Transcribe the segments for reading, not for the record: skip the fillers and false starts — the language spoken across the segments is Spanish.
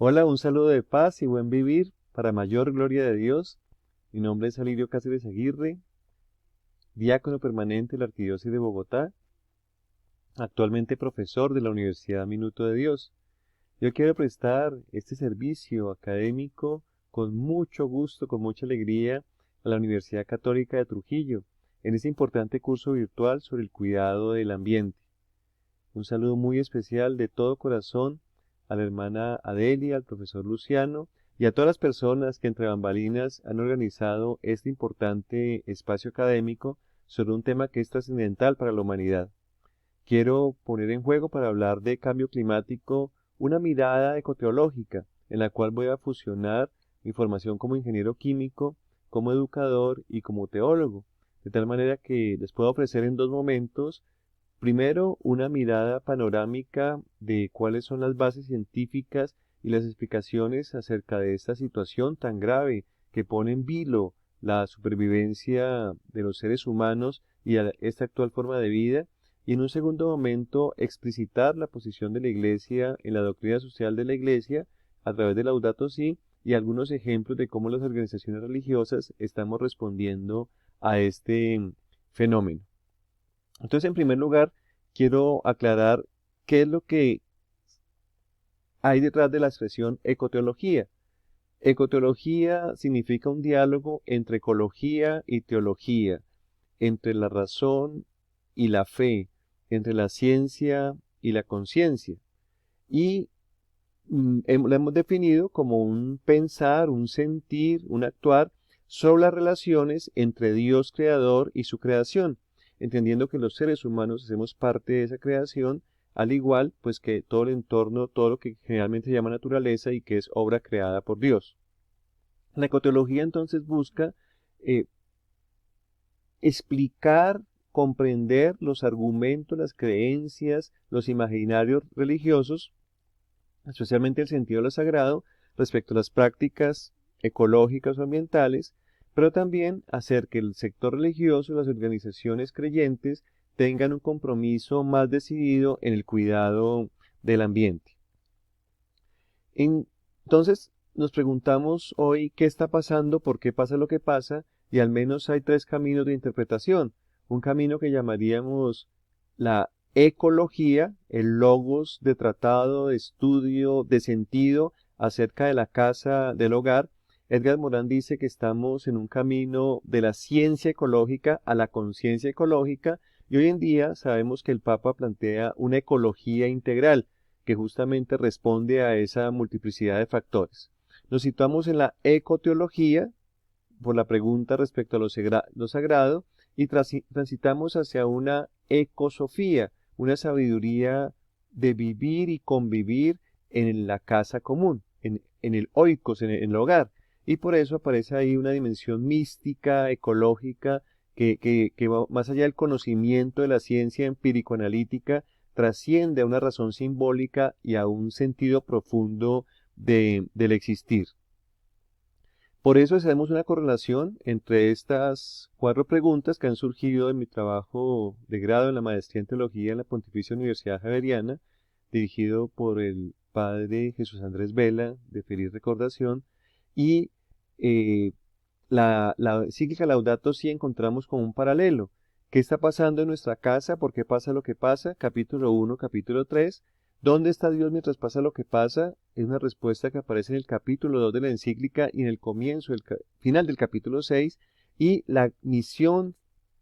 Hola, un saludo de paz y buen vivir para mayor gloria de Dios. Mi nombre es Alirio Cáceres Aguirre, diácono permanente de la Arquidiócesis de Bogotá, actualmente profesor de la Universidad Minuto de Dios. Yo quiero prestar este servicio académico con mucho gusto, con mucha alegría a la Universidad Católica de Trujillo, en este importante curso virtual sobre el cuidado del ambiente. Un saludo muy especial de todo corazón a la hermana Adelia, al profesor Luciano y a todas las personas que entre bambalinas han organizado este importante espacio académico sobre un tema que es trascendental para la humanidad. Quiero poner en juego para hablar de cambio climático una mirada ecoteológica en la cual voy a fusionar mi formación como ingeniero químico, como educador y como teólogo, de tal manera que les puedo ofrecer en dos momentos. Primero, una mirada panorámica de cuáles son las bases científicas y las explicaciones acerca de esta situación tan grave que pone en vilo la supervivencia de los seres humanos y a esta actual forma de vida. Y en un segundo momento, explicitar la posición de la Iglesia en la doctrina social de la Iglesia a través de Laudato Si y algunos ejemplos de cómo las organizaciones religiosas estamos respondiendo a este fenómeno. Entonces, en primer lugar, quiero aclarar qué es lo que hay detrás de la expresión ecoteología. Ecoteología significa un diálogo entre ecología y teología, entre la razón y la fe, entre la ciencia y la conciencia. Y la hemos definido como un pensar, un sentir, un actuar sobre las relaciones entre Dios creador y su creación, entendiendo que los seres humanos hacemos parte de esa creación, al igual pues que todo el entorno, todo lo que generalmente se llama naturaleza y que es obra creada por Dios. La ecoteología entonces busca eh, explicar, comprender los argumentos, las creencias, los imaginarios religiosos, especialmente el sentido de lo sagrado, respecto a las prácticas ecológicas o ambientales, pero también hacer que el sector religioso y las organizaciones creyentes tengan un compromiso más decidido en el cuidado del ambiente. Entonces, nos preguntamos hoy qué está pasando, por qué pasa lo que pasa, y al menos hay tres caminos de interpretación. Un camino que llamaríamos la ecología, el logos de tratado, de estudio, de sentido acerca de la casa, del hogar. Edgar Morán dice que estamos en un camino de la ciencia ecológica a la conciencia ecológica, y hoy en día sabemos que el Papa plantea una ecología integral que justamente responde a esa multiplicidad de factores. Nos situamos en la ecoteología por la pregunta respecto a lo sagrado y transitamos hacia una ecosofía, una sabiduría de vivir y convivir en la casa común, en el oikos, en el hogar. Y por eso aparece ahí una dimensión mística, ecológica, que va más allá del conocimiento de la ciencia empírico-analítica, trasciende a una razón simbólica y a un sentido profundo del existir. Por eso hacemos una correlación entre estas cuatro preguntas que han surgido en mi trabajo de grado en la maestría en teología en la Pontificia Universidad Javeriana, dirigido por el padre Jesús Andrés Vela, de feliz recordación, y eh, la encíclica Laudato Si encontramos como un paralelo. ¿Qué está pasando en nuestra casa? ¿Por qué pasa lo que pasa? Capítulo 1, capítulo 3. ¿Dónde está Dios mientras pasa lo que pasa? Es una respuesta que aparece en el capítulo 2 de la encíclica y en el comienzo, final del capítulo 6. Y la misión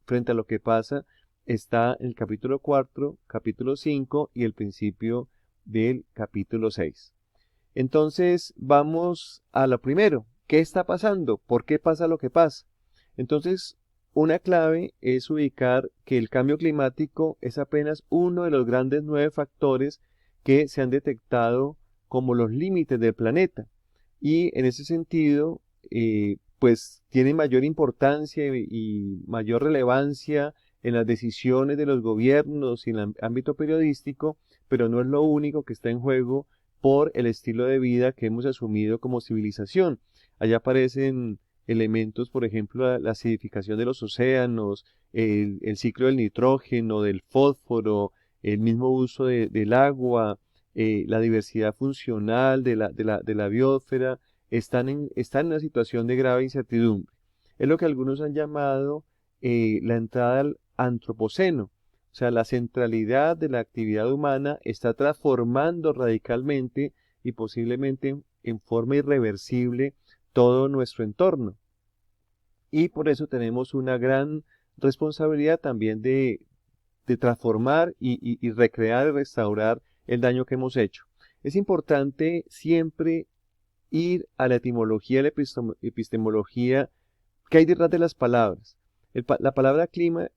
frente a lo que pasa está en el capítulo 4, capítulo 5 y el principio del capítulo 6. Entonces, vamos a lo primero. ¿Qué está pasando? ¿Por qué pasa lo que pasa? Entonces, una clave es ubicar que el cambio climático es apenas uno de los grandes 9 factores que se han detectado como los límites del planeta. Y en ese sentido, pues tiene mayor importancia y mayor relevancia en las decisiones de los gobiernos y en el ámbito periodístico, pero no es lo único que está en juego por el estilo de vida que hemos asumido como civilización. Allá aparecen elementos, por ejemplo, la acidificación de los océanos, el ciclo del nitrógeno, del fósforo, el mismo uso del agua, la diversidad funcional de la biosfera, están en una situación de grave incertidumbre. Es lo que algunos han llamado la entrada al antropoceno. O sea, la centralidad de la actividad humana está transformando radicalmente y posiblemente en forma irreversible todo nuestro entorno. Y por eso tenemos una gran responsabilidad también de transformar y recrear y restaurar el daño que hemos hecho. Es importante siempre ir a la etimología, a la epistemología que hay detrás de las palabras. La palabra clima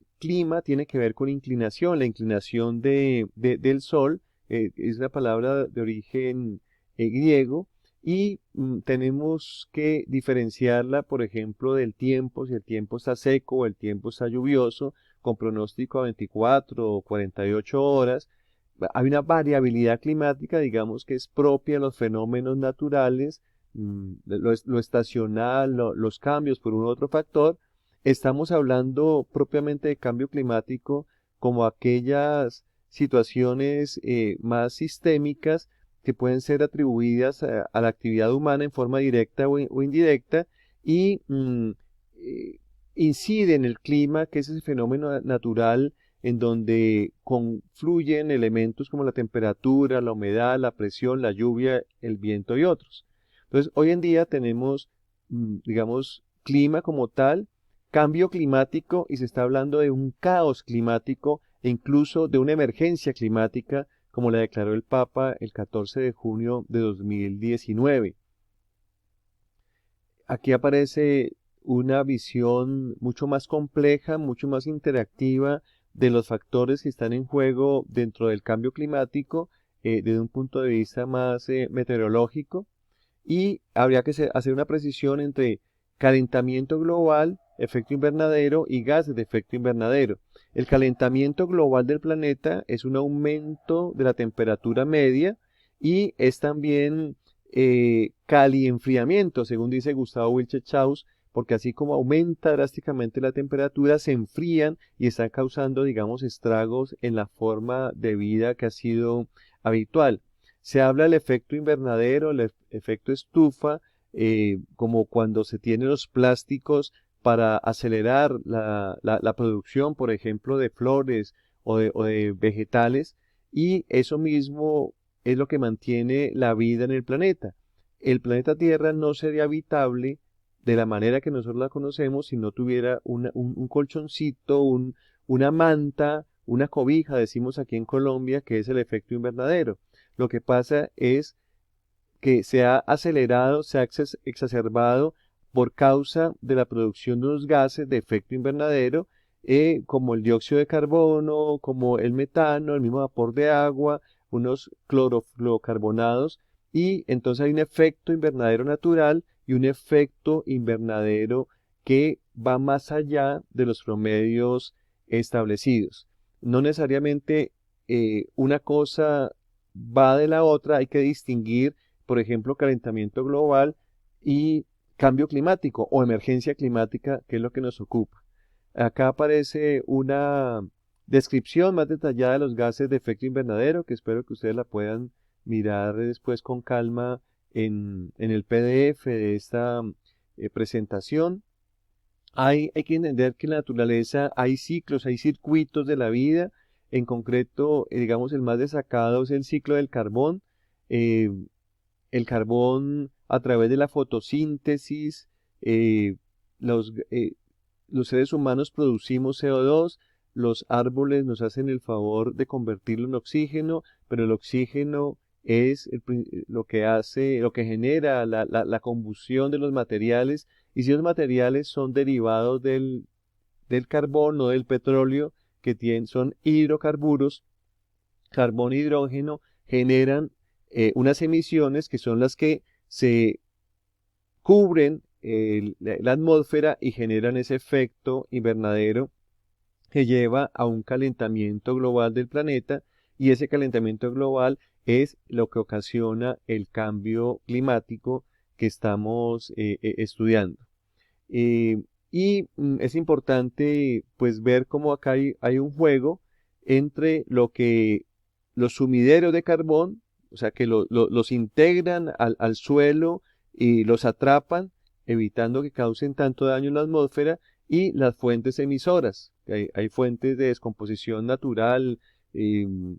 tiene que ver con inclinación, la inclinación del sol, es una palabra de origen griego, y tenemos que diferenciarla, por ejemplo, del tiempo, si el tiempo está seco o el tiempo está lluvioso, con pronóstico a 24 o 48 horas. Hay una variabilidad climática, digamos, que es propia de los fenómenos naturales, lo estacional, los cambios por un u otro factor. Estamos hablando propiamente de cambio climático como aquellas situaciones más sistémicas que pueden ser atribuidas a la actividad humana en forma directa o indirecta y incide en el clima, que es ese fenómeno natural en donde confluyen elementos como la temperatura, la humedad, la presión, la lluvia, el viento y otros. Entonces, hoy en día tenemos, digamos, clima como tal, cambio climático, y se está hablando de un caos climático e incluso de una emergencia climática, como la declaró el Papa el 14 de junio de 2019. Aquí aparece una visión mucho más compleja, mucho más interactiva de los factores que están en juego dentro del cambio climático, desde un punto de vista más meteorológico. Y habría que hacer una precisión entre calentamiento global, efecto invernadero y gases de efecto invernadero. El calentamiento global del planeta es un aumento de la temperatura media y es también calienfriamiento, según dice Gustavo Wilches Chaus, porque así como aumenta drásticamente la temperatura, se enfrían y están causando, digamos, estragos en la forma de vida que ha sido habitual. Se habla del efecto invernadero, el efecto estufa, como cuando se tienen los plásticos para acelerar la producción, por ejemplo, de flores o de vegetales, y eso mismo es lo que mantiene la vida en el planeta. El planeta Tierra no sería habitable de la manera que nosotros la conocemos si no tuviera un colchoncito, una manta, una cobija, decimos aquí en Colombia, que es el efecto invernadero. Lo que pasa es que se ha acelerado, se ha exacerbado por causa de la producción de unos gases de efecto invernadero, como el dióxido de carbono, como el metano, el mismo vapor de agua, unos clorofluorocarbonados, y entonces hay un efecto invernadero natural y un efecto invernadero que va más allá de los promedios establecidos. No necesariamente una cosa va de la otra, hay que distinguir, por ejemplo, calentamiento global y cambio climático o emergencia climática, que es lo que nos ocupa. Acá aparece una descripción más detallada de los gases de efecto invernadero, que espero que ustedes la puedan mirar después con calma en el PDF de esta presentación. Hay que entender que en la naturaleza hay ciclos, hay circuitos de la vida. En concreto, digamos, el más destacado es el ciclo del carbón. Eh, el carbón, a través de la fotosíntesis, eh, los, eh, los seres humanos producimos CO2, los árboles nos hacen el favor de convertirlo en oxígeno, pero el oxígeno es lo que hace, lo que genera la combustión de los materiales, y si los materiales son derivados del carbón o del petróleo, son hidrocarburos, carbón e hidrógeno, generan unas emisiones que son las que se cubren la atmósfera y generan ese efecto invernadero que lleva a un calentamiento global del planeta, y ese calentamiento global es lo que ocasiona el cambio climático que estamos estudiando. Eh, es importante pues ver cómo acá hay un juego entre lo que los sumideros de carbón, o sea, que los integran al suelo y los atrapan, evitando que causen tanto daño en la atmósfera, y las fuentes emisoras. Hay fuentes de descomposición natural, em,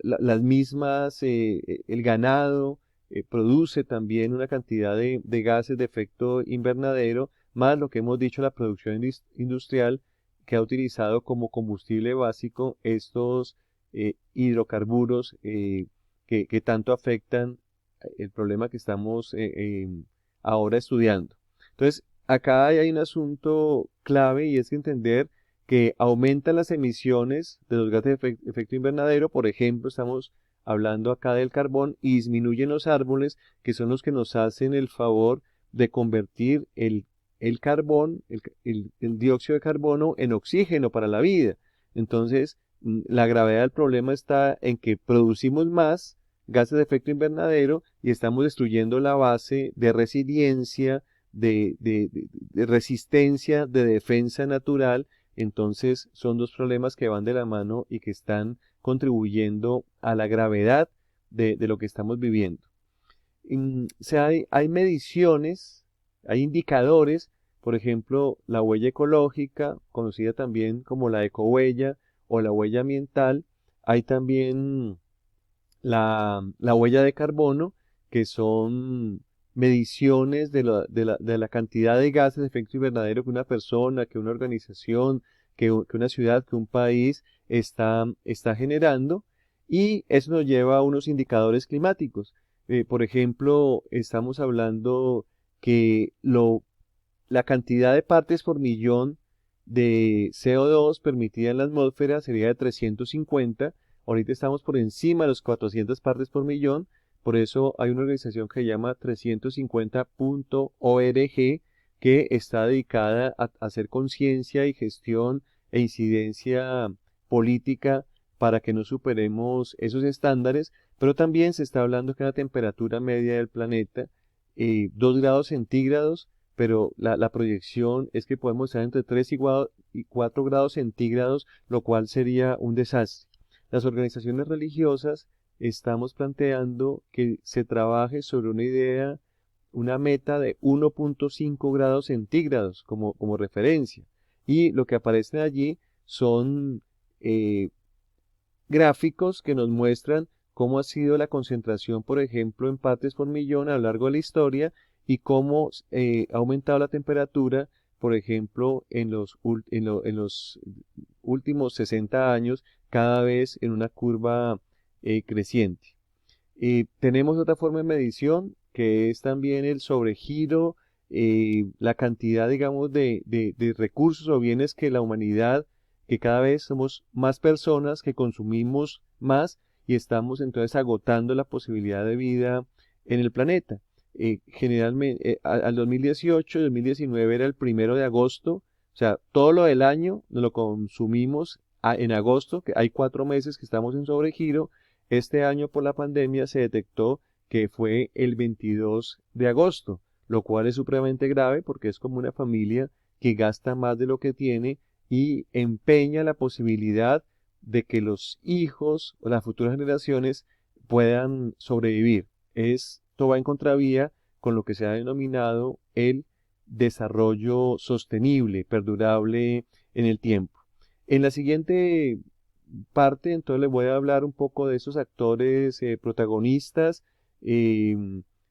las mismas, el ganado produce también una cantidad de gases de efecto invernadero, más lo que hemos dicho, la producción industrial que ha utilizado como combustible básico estos hidrocarburos que tanto afectan el problema que estamos ahora estudiando. Entonces, acá hay un asunto clave, y es que entender que aumentan las emisiones de los gases de efecto invernadero. Por ejemplo, estamos hablando acá del carbón, y disminuyen los árboles, que son los que nos hacen el favor de convertir el carbón, el dióxido de carbono, en oxígeno para la vida. Entonces, la gravedad del problema está en que producimos más gases de efecto invernadero y estamos destruyendo la base de resiliencia, de resistencia, de defensa natural. Entonces, son dos problemas que van de la mano y que están contribuyendo a la gravedad de lo que estamos viviendo. O sea, hay mediciones, hay indicadores, por ejemplo, la huella ecológica, conocida también como la ecohuella o la huella ambiental. Hay también la huella de carbono, que son mediciones de la cantidad de gases de efecto invernadero que una persona, que una organización, que una ciudad, que un país está generando, y eso nos lleva a unos indicadores climáticos. Por ejemplo, estamos hablando que la cantidad de partes por millón de CO2 permitida en la atmósfera sería de 350. Ahorita estamos por encima de los 400 partes por millón. Por eso hay una organización que se llama 350.org, que está dedicada a hacer conciencia y gestión e incidencia política para que no superemos esos estándares. Pero también se está hablando que la temperatura media del planeta, 2 grados centígrados, pero la proyección es que podemos estar entre 3 y 4 grados centígrados, lo cual sería un desastre. Las organizaciones religiosas estamos planteando que se trabaje sobre una idea, una meta de 1.5 grados centígrados como referencia. Y lo que aparecen allí son gráficos que nos muestran cómo ha sido la concentración, por ejemplo, en partes por millón a lo largo de la historia, y cómo ha aumentado la temperatura, por ejemplo, en los últimos 60 años, cada vez en una curva creciente. Tenemos otra forma de medición, que es también el sobregiro, la cantidad, digamos, de recursos o bienes que la humanidad, que cada vez somos más personas que consumimos más, y estamos entonces agotando la posibilidad de vida en el planeta. Generalmente, al 2018, 2019 era el 1 de agosto, o sea, todo lo del año nos lo consumimos en agosto, que hay 4 meses que estamos en sobregiro. Este año, por la pandemia, se detectó que fue el 22 de agosto, lo cual es supremamente grave, porque es como una familia que gasta más de lo que tiene y empeña la posibilidad de que los hijos o las futuras generaciones puedan sobrevivir. Esto va en contravía con lo que se ha denominado el desarrollo sostenible, perdurable en el tiempo. En la siguiente parte, entonces les voy a hablar un poco de esos actores protagonistas,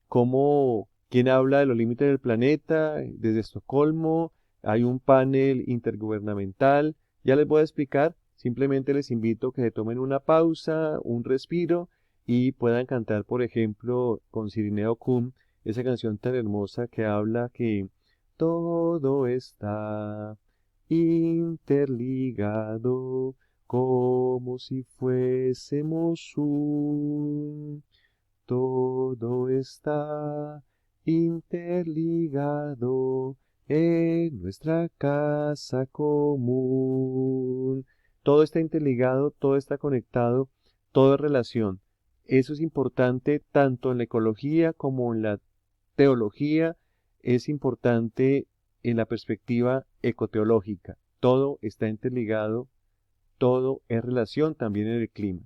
como quien habla de los límites del planeta desde Estocolmo. Hay un panel intergubernamental, ya les voy a explicar. Simplemente les invito a que se tomen una pausa, un respiro, y puedan cantar, por ejemplo, con Cirineo Kun, esa canción tan hermosa que habla que todo está interligado, como si fuésemos todo está interligado en nuestra casa común. Todo está interligado, todo está conectado, todo es relación. Eso es importante tanto en la ecología como en la teología. Es importante en la perspectiva ecoteológica. Todo está interligado, todo es relación, también en el clima.